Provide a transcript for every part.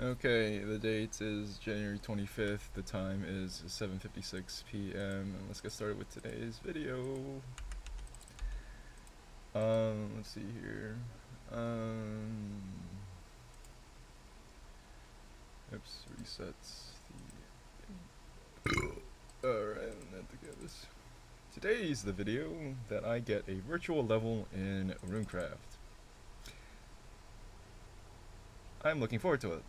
Okay, the date is January 25th, the time is 7:56 p.m. and let's get started with today's video. Let's see here. Oops, resets the Alright, let's get this. Today's the video that I get a virtual level in runecraft. I'm looking forward to it.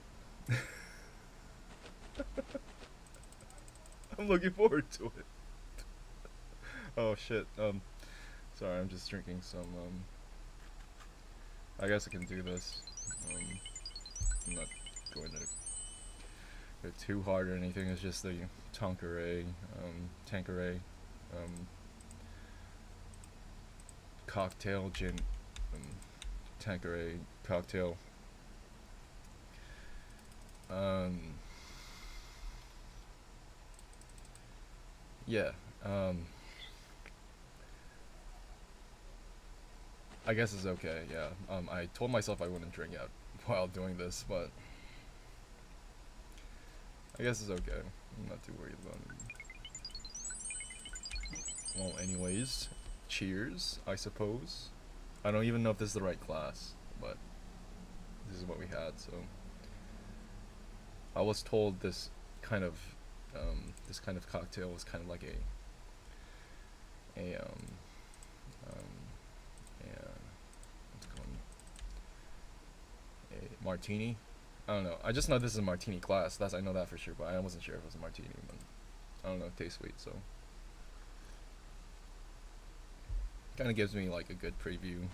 I'm looking forward to it. Oh shit, sorry, I'm just drinking some, I guess I can do this. I'm not going to go too hard or anything, it's just the Tanqueray, cocktail gin, Tanqueray cocktail. Yeah, I guess it's okay, yeah. I told myself I wouldn't drink out while doing this, but I guess it's okay. I'm not too worried about it. Well, anyways, cheers, I suppose. I don't even know if this is the right class, but this is what we had, so. I was told this kind of cocktail was kind of like a what's it called? A martini. I don't know. I just know this is a martini class. I know that for sure, but I wasn't sure if it was a martini. But I don't know. It tastes sweet, so kind of gives me like a good preview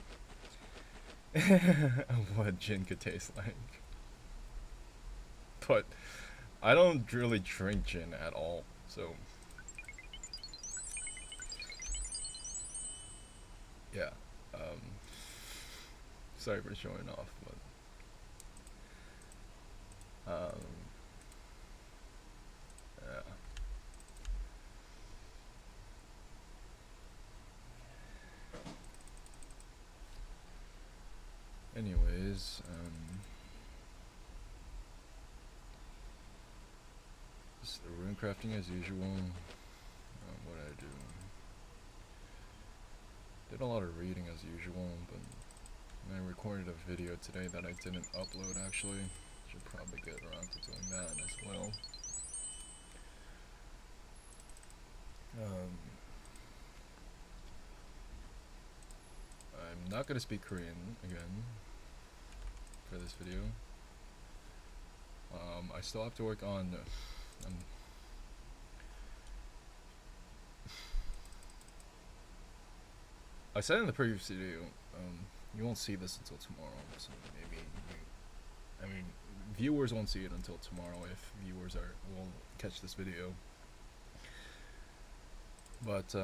of what gin could taste like. But I don't really drink gin at all, so yeah. Sorry for showing off, but yeah. Anyways, just the runecrafting as usual. What did I do? Did a lot of reading as usual, but I recorded a video today that I didn't upload actually. Should probably get around to doing that as well. I'm not gonna speak Korean again for this video. I still have to work on I said in the previous video, you won't see this until tomorrow, so maybe I mean, viewers won't see it until tomorrow if viewers will catch this video. But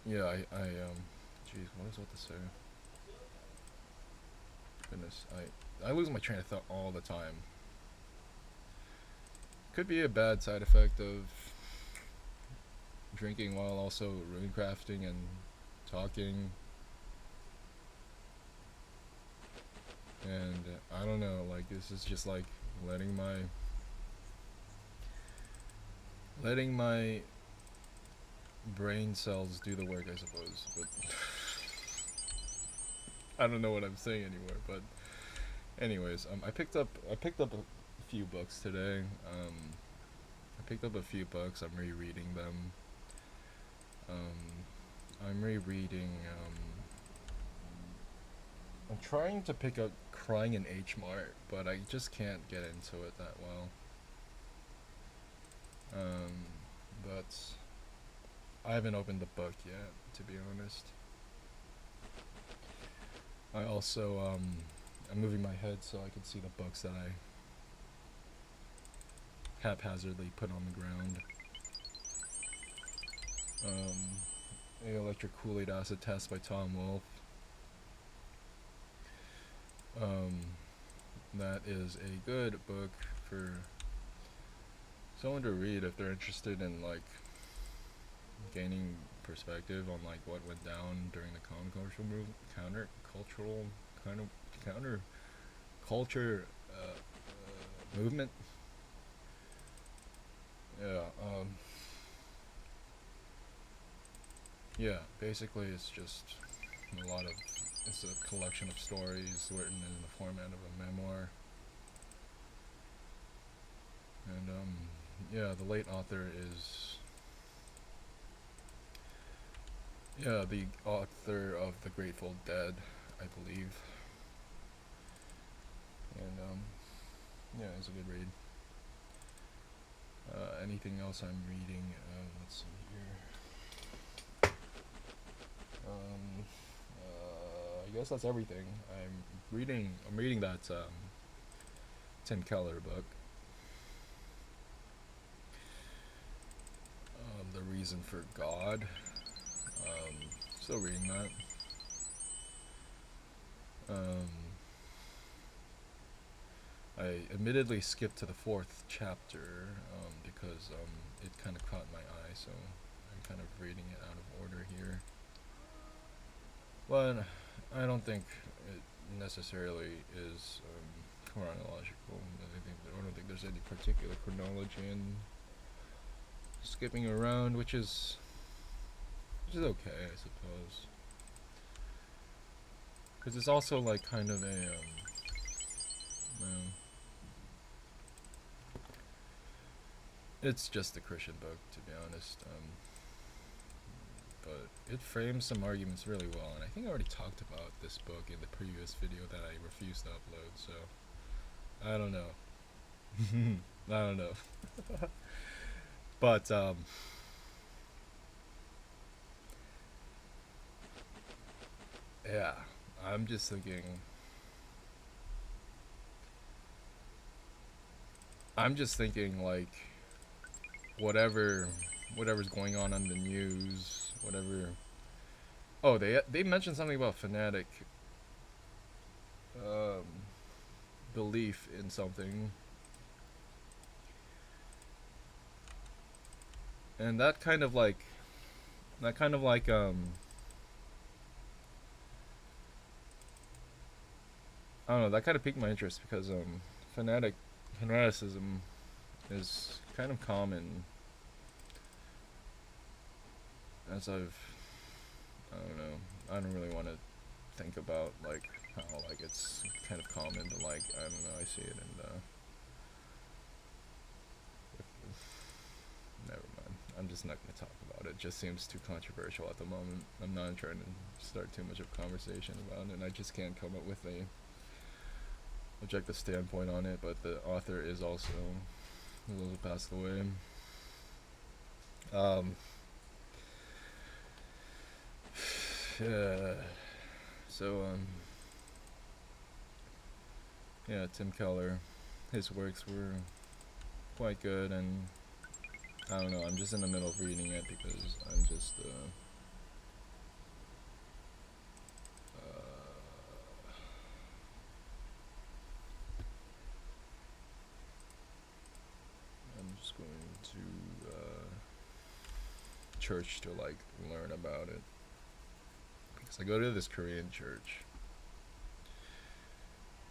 yeah, jeez, what was I about to say? Goodness, I lose my train of thought all the time. Could be a bad side effect of drinking while also runecrafting and talking. And I don't know, like this is just like letting my brain cells do the work, I suppose. But I don't know what I'm saying anymore. But anyways, I picked up a few books today. I picked up a few books. I'm rereading them. I'm rereading. I'm trying to pick up Crying in H Mart, but I just can't get into it that well. But I haven't opened the book yet, to be honest. I also, I'm moving my head so I can see the books that I haphazardly put on the ground. A Electric Kool-Aid Acid Test by Tom Wolfe. That is a good book for someone to read if they're interested in like gaining perspective on like what went down during the counter culture movement. Yeah. Yeah. Basically, it's just a lot of. It's a collection of stories written in the format of a memoir. And yeah, the late author is. Yeah, the author of The Grateful Dead, I believe. And yeah, it's a good read. Anything else I'm reading? Let's see here. I guess that's everything. I'm reading that Tim Keller book. The Reason for God. Still reading that. I admittedly skipped to the 4th chapter because it kind of caught my eye, so I'm kind of reading it out of order here. But I don't think it necessarily is chronological. I don't think there's any particular chronology in skipping around, which is okay, I suppose. Because it's also like kind of a it's just a Christian book, to be honest. But it frames some arguments really well, and I think I already talked about this book in the previous video that I refused to upload, so I don't know. I don't know. But yeah, I'm just thinking like whatever's going on the news, whatever. Oh, they mentioned something about fanatic belief in something, and that kind of like I don't know, that kind of piqued my interest because fanaticism is kind of common, as I don't know, I don't really want to think about like how like it's kind of common to like, I don't know, I see it in never mind, I'm just not going to talk about it. It just seems too controversial at the moment. I'm not trying to start too much of a conversation about it, and I just can't come up with a objective standpoint on it. But the author is also passed away. Yeah. So yeah, Tim Keller, his works were quite good, and I don't know, I'm just in the middle of reading it because I'm just going to church to like learn about it, because I go to this Korean church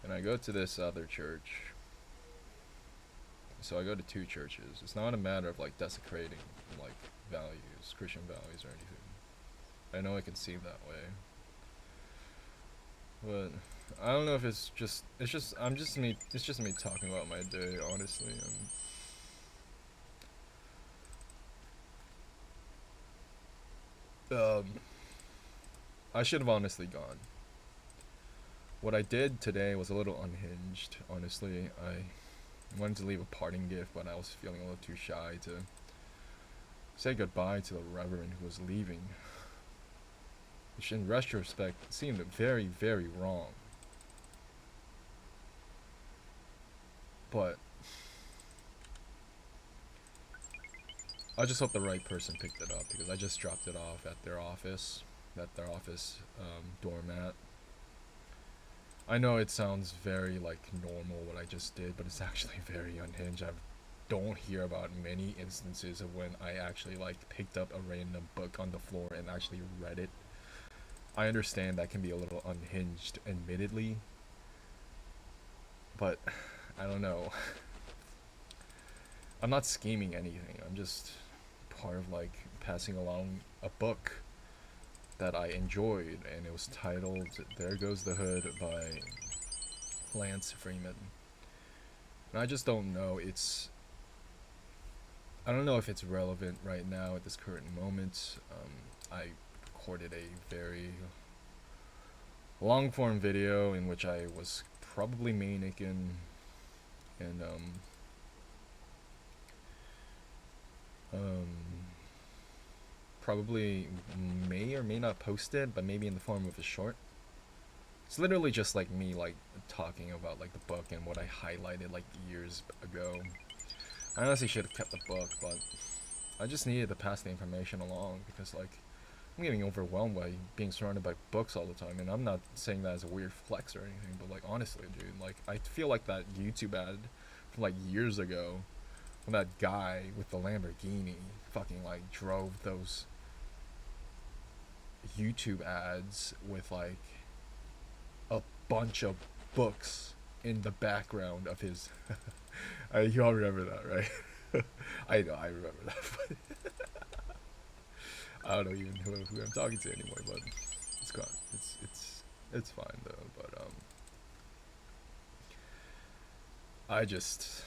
and I go to this other church. So I go to 2 churches. It's not a matter of like desecrating like values, Christian values or anything. I know it can seem that way, but I don't know if it's just me talking about my day, honestly. I should have honestly gone. What I did today was a little unhinged, honestly. I wanted to leave a parting gift, but I was feeling a little too shy to say goodbye to the reverend who was leaving, which in retrospect seemed very, very wrong. But I just hope the right person picked it up, because I just dropped it off at their office, doormat. I know it sounds very like normal what I just did, but it's actually very unhinged. don't hear about many instances of when I actually like picked up a random book on the floor and actually read it. I understand that can be a little unhinged, admittedly, but I don't know. I'm not scheming anything. I'm just part of like passing along a book that I enjoyed, and it was titled "There Goes the Hood" by Lance Freeman. And I just don't know. I don't know if it's relevant right now at this current moment. I recorded a very long form video in which I was probably mannequin and probably may or may not post it, but maybe in the form of a short. It's literally just like me like talking about like the book and what I highlighted like years ago. I honestly should have kept the book, but I just needed to pass the information along because like I'm getting overwhelmed by being surrounded by books all the time, and I'm not saying that as a weird flex or anything, but like honestly, dude, like I feel like that YouTube ad from like years ago when that guy with the Lamborghini fucking like drove those YouTube ads with like a bunch of books in the background of his you all remember that, right? I know, I remember that. I don't know even who I'm talking to anymore, but it's gone. It's fine though. But I just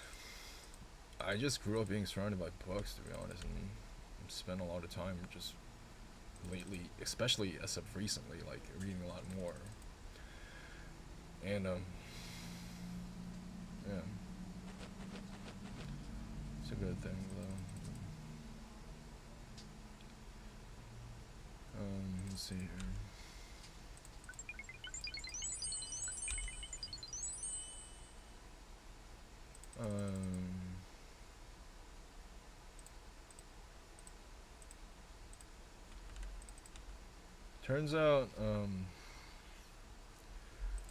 grew up being surrounded by books, to be honest, and spent a lot of time just lately, especially as of recently, like reading a lot more. And yeah, it's a good thing though. Let's see here. Turns out,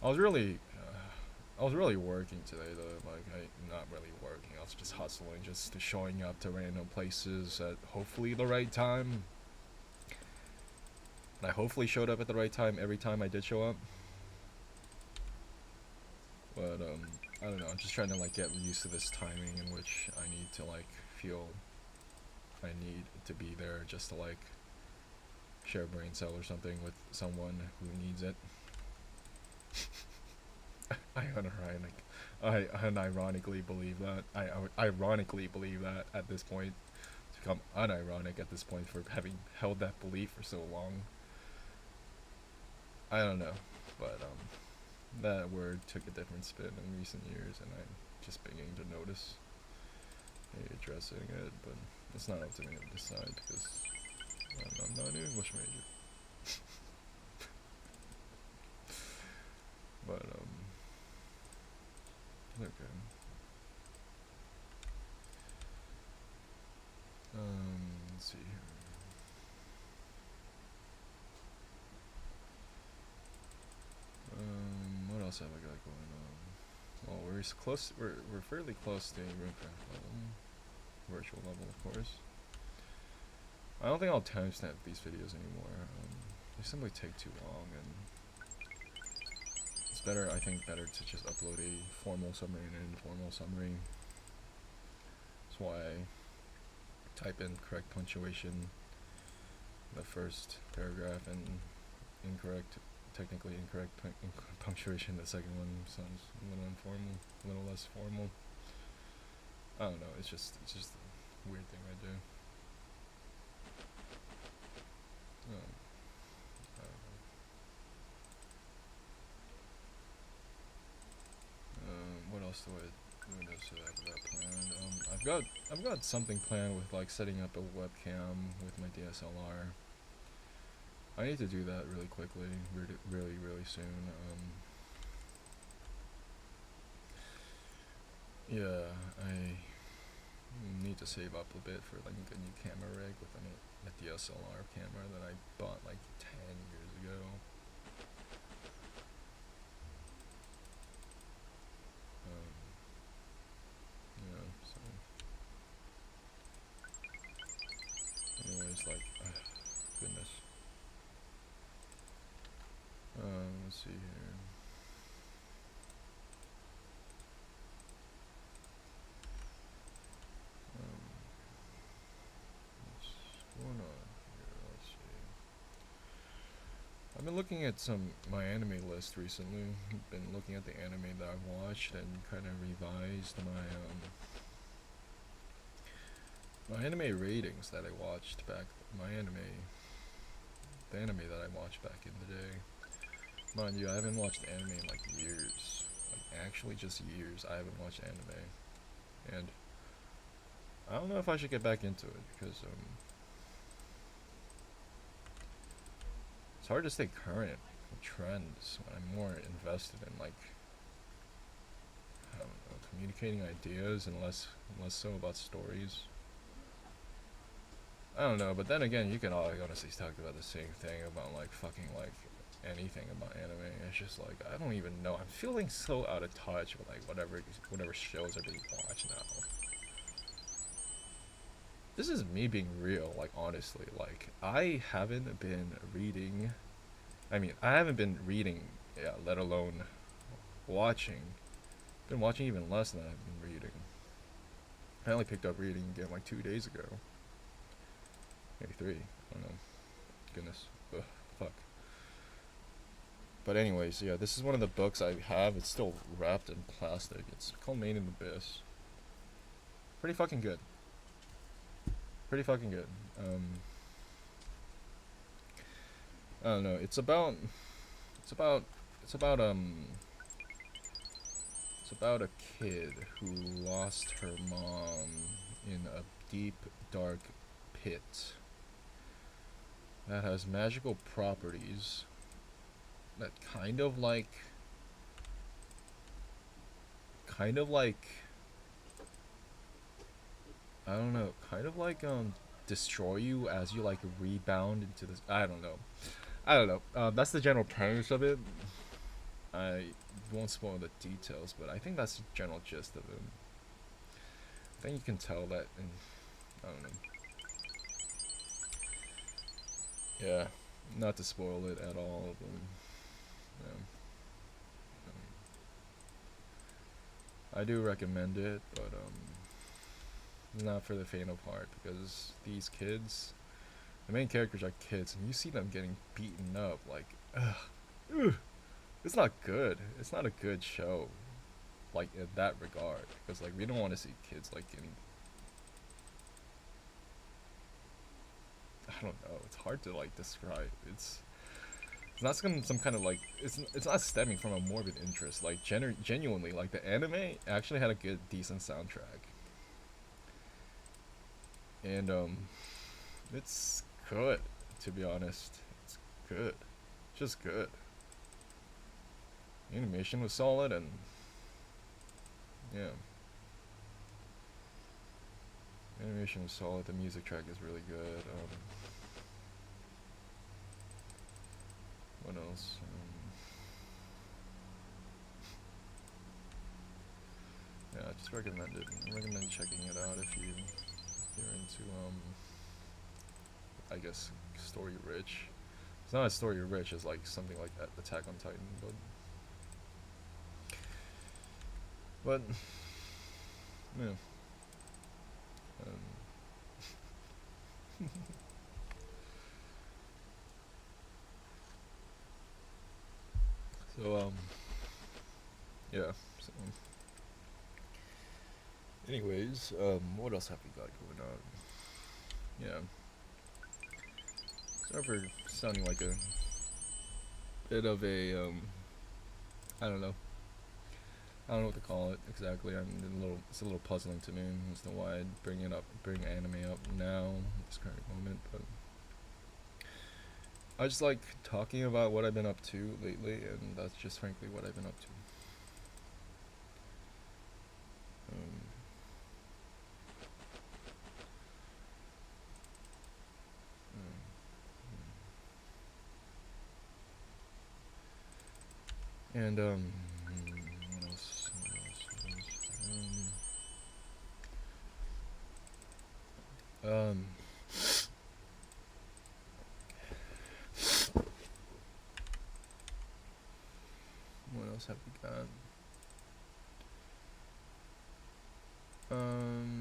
I was really working today though. Like, not really working. I was just hustling, just showing up to random places at hopefully the right time. And I hopefully showed up at the right time every time I did show up. But I don't know. I'm just trying to like get used to this timing in which I need to like feel I need to be there just to like share a brain cell or something with someone who needs it. I unironically believe that. I ironically believe that at this point. It's become unironic at this point for having held that belief for so long. I don't know, but that word took a different spin in recent years, and I'm just beginning to notice maybe addressing it, but it's not up to me to decide because I'm not an English major. But okay. Let's see here. What else have I got going on? Well, we're close. We're fairly close to a runecraft level, virtual level, of course. I don't think I'll timestamp these videos anymore. They simply take too long, and it's better. I think better to just upload a formal summary and an informal summary. That's why I type in correct punctuation in the first paragraph and technically incorrect punctuation in the second one. Sounds a little informal, a little less formal. I don't know. It's just a weird thing I do. I don't know. What else do I have planned? I've got something planned with like setting up a webcam with my DSLR. I need to do that really quickly, really soon. Yeah, I need to save up a bit for like a new camera rig with a DSLR camera that I bought like 10 years ago. Yeah, so just like, goodness. Let's see here. What's going on here? Let's see. I've been looking at my anime list recently. Been looking at the anime that I watched and kind of revised my anime ratings that I watched back. The anime that I watched back in the day. Mind you, I haven't watched anime in like years. Like actually just years. I haven't watched anime, and I don't know if I should get back into it because it's hard to stay current with trends when I'm more invested in like, I don't know, communicating ideas and less so about stories. I don't know, but then again, you can all honestly talk about the same thing about like fucking like anything about anime. It's just like I don't even know. I'm feeling so out of touch with like whatever shows I really watch now. This is me being real, like honestly, like I haven't been reading. I haven't been reading, yeah, let alone watching. Been watching even less than I've been reading. I only picked up reading again like 2 days ago. Maybe 3. I don't know. Goodness. Ugh, fuck. But anyways, yeah, this is one of the books I have. It's still wrapped in plastic. It's called Made in Abyss. Pretty fucking good. Pretty fucking good. I don't know. It's about a kid who lost her mom in a deep, dark pit that has magical properties that kind of like I don't know, destroy you as you like rebound into this. I don't know. That's the general premise of it. I won't spoil the details, but I think that's the general gist of it. I think you can tell that in, I don't know. Yeah, not to spoil it at all, but yeah. I do recommend it, but not for the faint of heart, because these kids, the main characters are kids, and you see them getting beaten up, like, ugh. It's not good. It's not a good show, like, in that regard, because, like, we don't want to see kids, like, getting, I don't know, it's hard to, like, describe. It's not some kind of, like, it's not stemming from a morbid interest, like, genuinely, like, the anime actually had a decent soundtrack. And, it's good, to be honest. It's good. Just good. The animation was solid, and yeah. The animation was solid, the music track is really good. What else? Yeah, I just recommend it. I recommend checking it out if you're into, I guess, story rich. It's not as story rich as like something like Attack on Titan, but yeah. So yeah. So, anyways, what else have we got going on? Yeah. Sorry for sounding like a bit of a I don't know. I don't know what to call it exactly. It's a little puzzling to me as to why I'd bring anime up now, at this current moment, but I just like talking about what I've been up to lately, and that's just frankly what I've been up to. And what else? else have we got?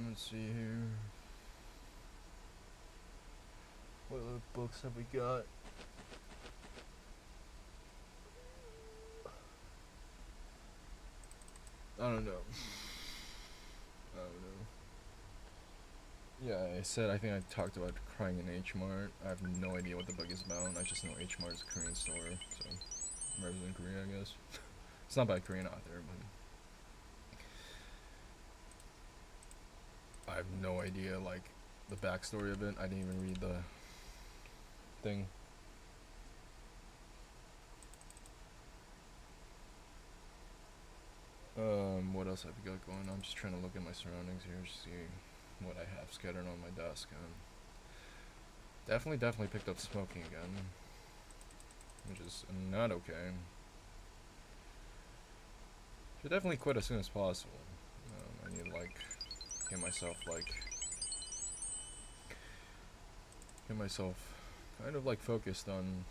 Let's see here. What other books have we got? I don't know. Yeah, I think I talked about crying in H Mart. I have no idea what the book is about. I just know H Mart is a Korean store, so rather than Korea, I guess. It's not by a Korean author, but I have no idea, like, the backstory of it. I didn't even read the thing. What else have we got going on? I'm just trying to look at my surroundings here, see what I have scattered on my desk. Definitely picked up smoking again, which is not okay. Should definitely quit as soon as possible. I need to get myself kind of focused on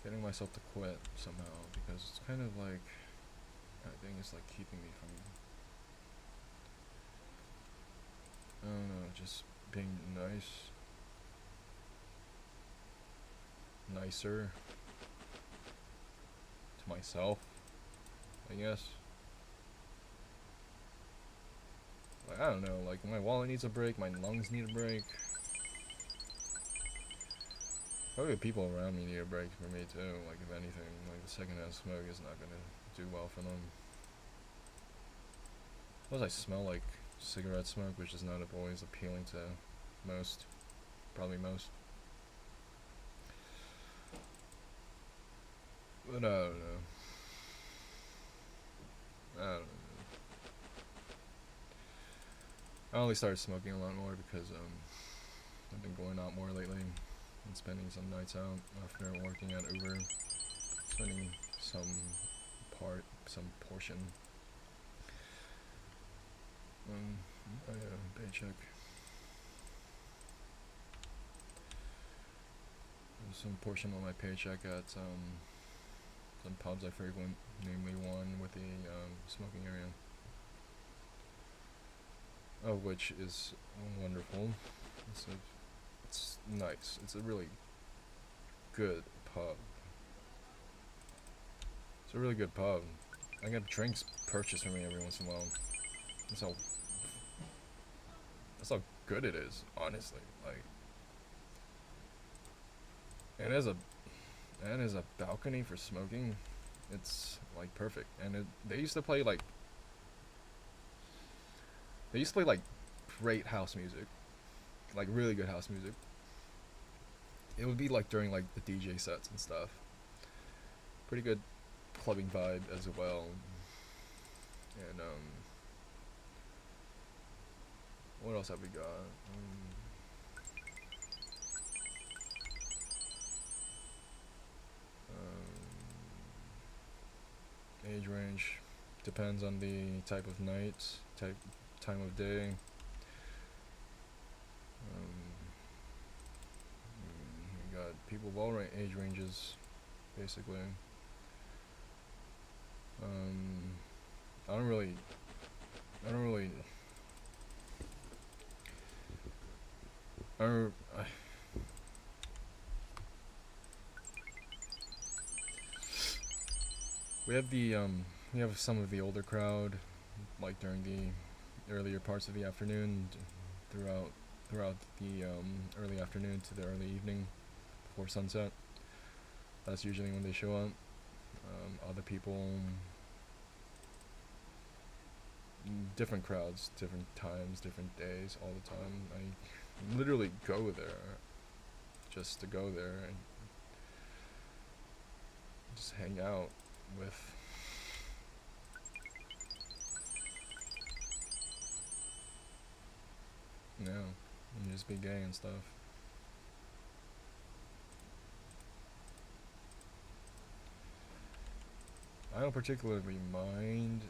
getting myself to quit somehow, because it's kind of I think it's keeping me from, I don't know, just being nicer to myself, I guess. I don't know, my wallet needs a break, my lungs need a break. Probably the people around me need a break for me too, if anything, the secondhand smoke is not gonna do well for them. Plus I smell like cigarette smoke, which is not always appealing to most, probably most. But I don't know. I only started smoking a lot more because I've been going out more lately and spending some nights out after working at Uber, spending some portion paycheck. Some portion of my paycheck at some pubs I frequent, namely one with a smoking area, which is wonderful. It's nice. It's a really good pub. It's a really good pub. I get drinks purchased for me every once in a while. That's how good it is, honestly. And as a balcony for smoking, it's perfect. And they used to play great house music, really good house music. It would be during the DJ sets and stuff. Pretty good clubbing vibe as well. And what else have we got? Age range depends on the type of night, time of day. We got people of all age ranges, basically. I don't really we have some of the older crowd, during the earlier parts of the afternoon, throughout the early afternoon to the early evening, before sunset. That's usually when they show up. Other people, different crowds, different times, different days, all the time. I literally go there just to go there and just hang out with and just be gay and stuff. I don't particularly mind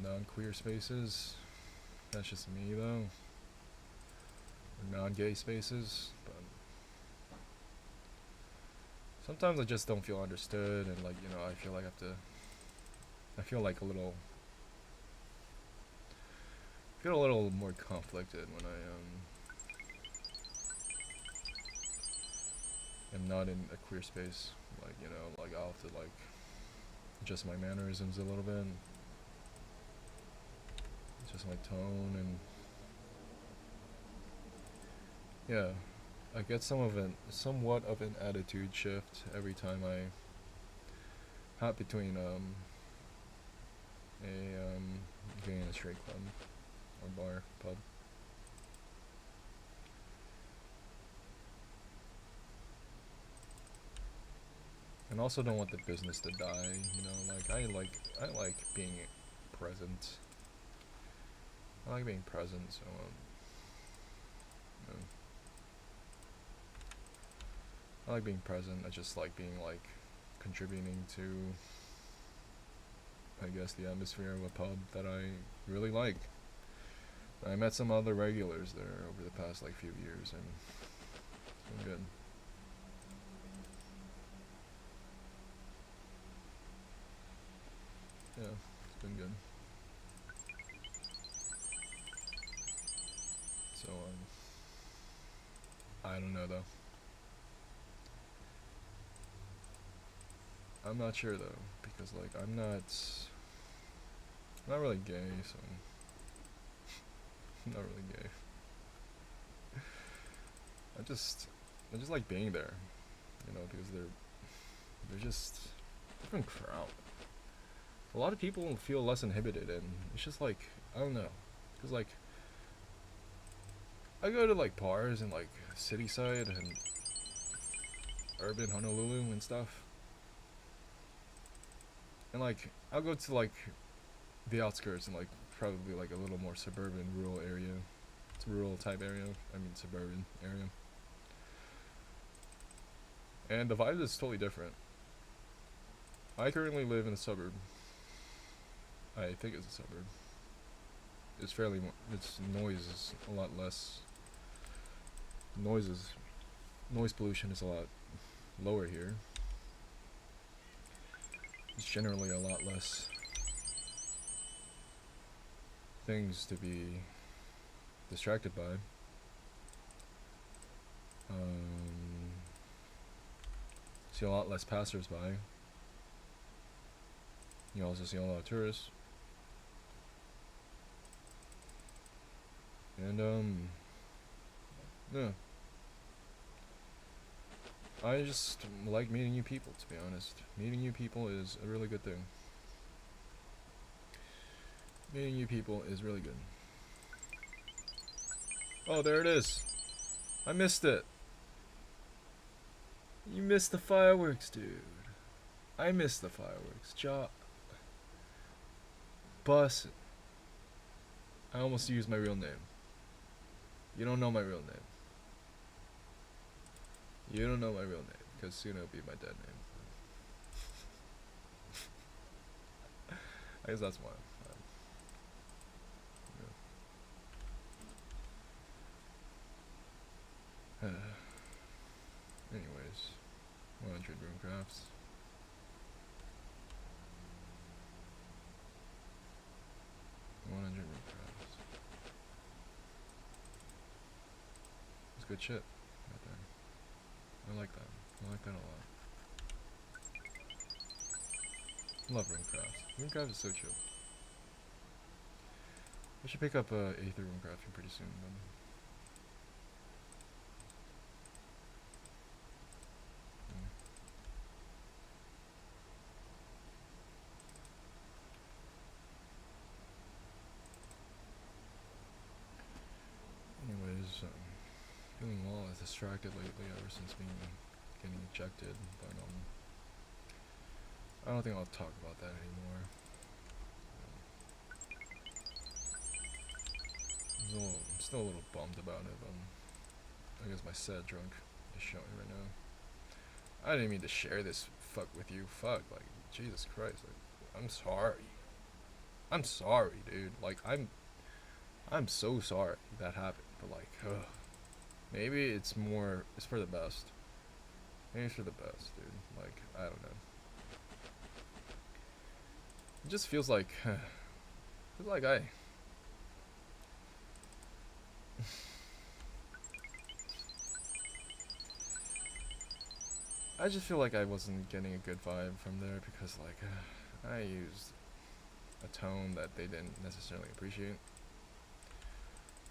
non-queer spaces. That's just me though. Or non-gay spaces, but sometimes I just don't feel understood, and like, you know, I feel like I feel like a little more conflicted when I am not in a queer space. Like, you know, like I'll have to like adjust my mannerisms a little bit, adjust my tone, and yeah, I get somewhat of an attitude shift every time I hop between being in a straight club or bar, pub. And also don't want the business to die, you know, like I like being present. I like being present, so you know, I like being present. I just like being like contributing to, I guess, the atmosphere of a pub that I really like. I met some other regulars there over the past like few years, and it's been good. Yeah, it's been good. So I don't know though. I'm not sure though, because like I'm not really gay, so I'm not really gay. I just like being there, you know, because they're just different crowd. A lot of people feel less inhibited, and it's just like I don't know, because like I go to like bars in like Cityside and urban Honolulu and stuff, and like I'll go to like the outskirts and like probably like a little more suburban rural area. It's a rural type area. I mean suburban area. And the vibe is totally different. I currently live in a suburb. I think it's a suburb. It's fairly its noise is a lot less. Noise pollution is a lot lower here. It's generally a lot less things to be distracted by. See a lot less passers-by. You also see a lot of tourists. And yeah. I just like meeting new people, to be honest. Meeting new people is a really good thing. Meeting new people is really good. Oh, there it is. I missed it. You missed the fireworks, dude. I missed the fireworks. Bus. I almost used my real name. You don't know my real name. You don't know my real name, because soon it'll be my dead name. I guess that's why. Yeah. Anyways, 100 runecrafts. It's good shit right there. I like that. I like that a lot. Love runecraft. Runecraft is so chill. I should pick up Aether runecrafting pretty soon then. Anyways, feeling well distracted lately ever since getting ejected, but I don't think I'll talk about that anymore. I'm still a little bummed about it. I guess my sad drunk is showing right now. I didn't mean to share this fuck with you. Fuck, like Jesus Christ. Like, I'm sorry. I'm sorry, dude. Like I'm so sorry that happened. But like, ugh. Maybe it's for the best. Maybe for the best, dude. Like, I don't know. It just feels like I just feel like I wasn't getting a good vibe from there because like I used a tone that they didn't necessarily appreciate,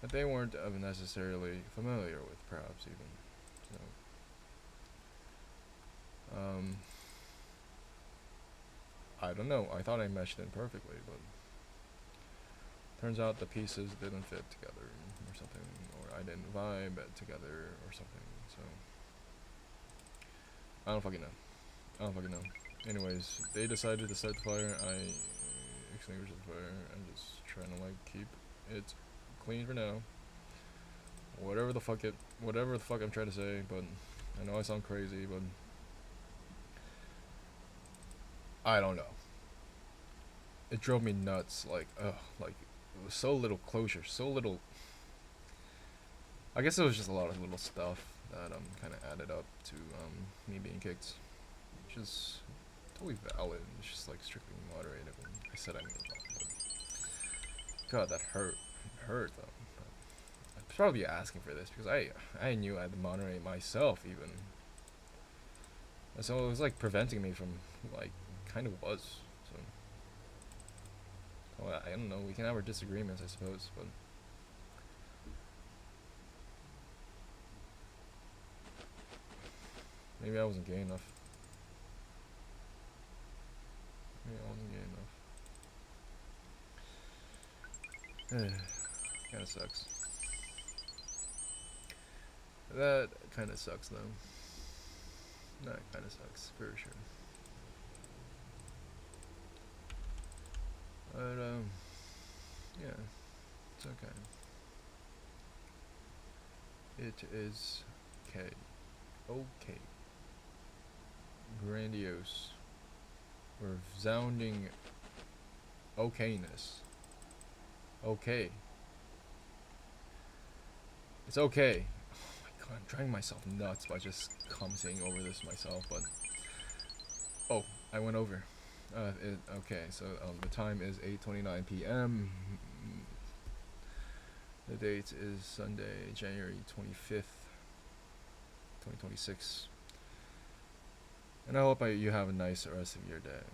that they weren't necessarily familiar with, perhaps even. So, I don't know. I thought I meshed in perfectly, but turns out the pieces didn't fit together or something, or I didn't vibe together or something. So I don't fucking know. I don't fucking know. Anyways, they decided to set the fire. I extinguished the fire. I'm just trying to like keep it clean for now. Whatever the fuck I'm trying to say, but I know I sound crazy, but I don't know. It drove me nuts. Like, like it was so little closure, so little. I guess it was just a lot of little stuff that kind of added up to me being kicked, which is totally valid. It's just like strictly moderated. And I said I mean, God, that hurt. It hurt though. I was probably asking for this because I knew I had to moderate myself even. And so it was like preventing me from like kind of was. So well, I don't know. We can have our disagreements, I suppose, but maybe I wasn't gay enough. Maybe I wasn't gay enough. Kinda sucks. That kinda sucks though. That kinda sucks, for sure. But yeah, it's okay. It is okay. Okay. Grandiose. Resounding okayness. Okay. It's okay. Oh my god, I'm driving myself nuts by just commenting over this myself, but oh, I went over. Okay, so the time is 8:29 p.m. The date is Sunday, January 25th, 2026. And I hope you have a nice rest of your day.